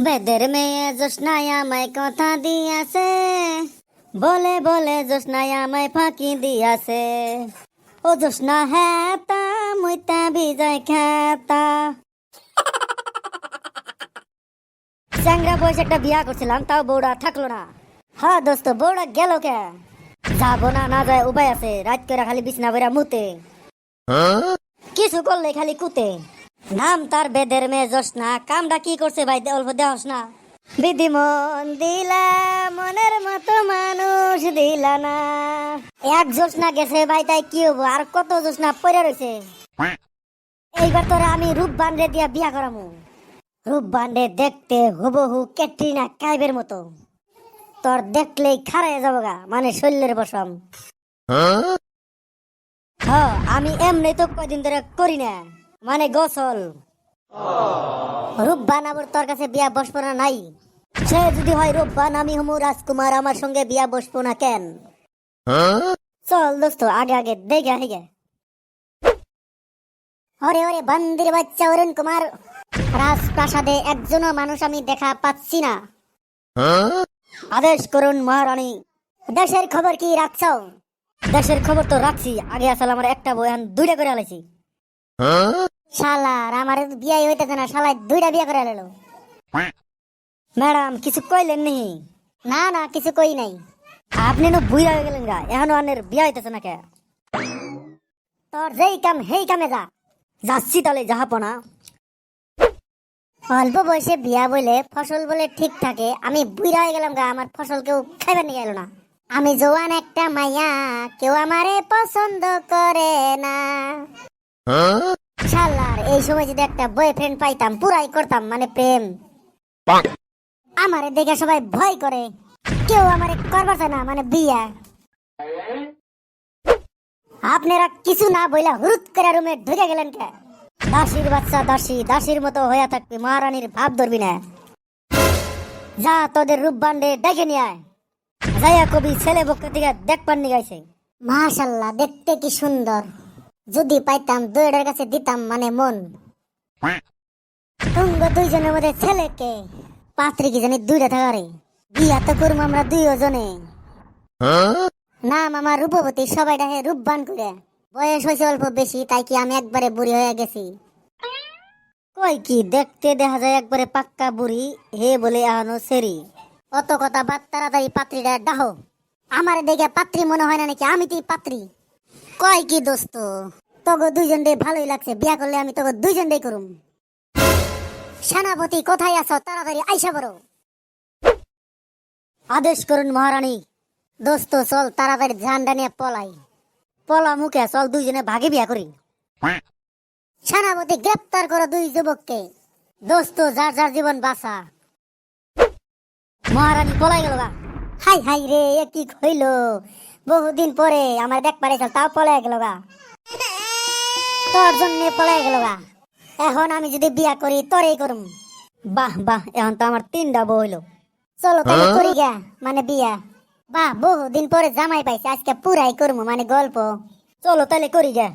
বেদের মেয়ে জোসনায় আমায় কথা দিয়াছে, বলে বলে জোসনায় আমায় ফাঁকি দিয়াছে। ও জোসনা হেতা মুইতা বিজয় খেতা। চ্যাংরা বয়সে একটা বিয়া করছিলাম, তাও বউড়া থাকলো না। হ্যাঁ দোস্ত, বউড়া গেল কে? যাবো না, না যায় উপায় আছে। রাত করে খালি বিছনা বেড়া মুতে, কিছু করলে খালি কুতে। নাম তার বেদের মেয়ে জোসনা, কামটা কি করছে ভাই অল্প দেহস না। বিধিমন দিলা মনের মতো মানুষ দিলা না। এক জোসনা গেছে ভাই, তাই কি হবো? আর কত জোসনা পড়ে রয়েছে। এইবার তোরা আমি রূপবান রে দিয়া বিয়া করামু। রূপবান রে দেখতে হুবহু ক্যাটরিনা কাইফের মতো। তোর দেখলেই খারায় যাবো গা, মানে শরীরের বসম। আমি এমনি তো কয়দিন ধরে করি না, মানে গোসল। রূপবান আবার তোর কাছে বিয়া বসবো না নাই? সে যদি হয় রূপবান, আমি হমু রাজকুমার, আমার সঙ্গে বিয়া বসবো না কেন? চল দোস্ত, আগে আগে দেখে হেগে। ওরে ওরে বান্দির বাচ্চা অরুণ কুমার, রাজপ্রাসাদে একজনও মানুষ আমি দেখা পাচ্ছি না। আদেশ করুন মহারানী। দেশের খবর কি রাখছ? দেশের খবর তো রাখছি, আগে আসলে আমার একটা বয়ান দুইটা করে আলাইছি। শালার আমার বিয়ে হইতেছে না, শালায় দুইটা বিয়ে করে আলো। ম্যাডাম কিছু কইলেন নি? না না, কিছু কই নাই। আপনি না বুইরা হয়ে গেলেন গা, এখনো আনের বিয়ে হইতেছে না কে? তোর যেই কাম হেই কামে যা। যাচ্ছি তাহলে জাহাপনা। অল্প বয়সে বিয়া বলে ফসল বলে ঠিক থাকে, আমি বুইরা হয়ে গেলাম গা, আমার ফসল কেউ খাইবার নিয়ে গেল না। আমি জোয়ান একটা মাইয়া, কেউ আমারে পছন্দ করে না। শালার এই সময় যদি একটা বয়ফ্রেন্ড পাইতাম, পুরাই করতাম মানে প্রেম। আমারে দেখে সবাই ভয় করে, কেউ আমারে করবার চায় না, মানে বিয়া। আপনারা কিছু না বইলা হুরুত করে রুমে ঢুকে গেলেন কে? দাসীর বাচ্চা দাসী, দাসীর মতো হইয়া থাকবি, মহারানীর ভাব ধরবি না। যা তোদের রূপবান্ডে ডেকে নিয়ে আয়। যাইয়া কবি ছেলে পক্ষ থেকে দেখবার নিয়ে গাইছে। মাশাল্লাহ, দেখতে কি সুন্দর। যদি পাইতাম দুইটার কাছে দিতাম মানে মন। তুঙ্গ দুইজনের মধ্যে ছেলেকে পাত্রী কি জানি দুইটা থাকারে। বিয়া তো করবো আমরা দুইজনে। নাম আমার রূপবতী, সবাই ডাকে রূপবান করে। বয়স হয়েছে অল্প বেশি, তাই কি আমি একবারে বুড়ি হয়ে গেছি? কই কি দেখতে দেখা যায় একবারে পাক্কা বুড়ি, হে বলে এখনো সেরি। অত কথা বাদ, তাড়াতাড়ি পাত্রীটা ডাহো। আমার দেখে পাত্রী মনে হয় না নাকি আমি তুই পাত্রী? কয় কি দোস্ত, তোকে দুইজন দিয়ে ভালোই লাগছে, বিয়া করলে আমি তোকে দুইজন দিয়ে করুম। সেনাপতি কোথায় আছো? তাড়াতাড়ি আইসা বড়। আদেশ করুন মহারানী। দোস্ত চল তাড়াতাড়ি ঝান্ডা নিয়ে পলাই। পলা মুখে চল, দুইজনে ভাগে বিয়া করি। সেনাপতি গ্রেপ্তার করো দুই যুবককে। দোস্ত যার যার জীবন বাঁচা। মহারানী পলাই গেল গা। হাই হাই রে, এ কি হইল? বহুদিন পরে আমার দেখ পারেছিল, তাও পলাই গেল গা। তোর জন্য পলাই গেল গা। এখন আমি যদি বিয়া করি তোরেই করুম। বাহ বাহ, এখন তো আমার 3টা বউ হইলো। চলো তাহলে করি গা, মানে বিয়া। বাহ, বহুদিন পরে জামাই পাইছে, আজকে পুরাই করবো মানে গল্প। চলো তাহলে করি গা।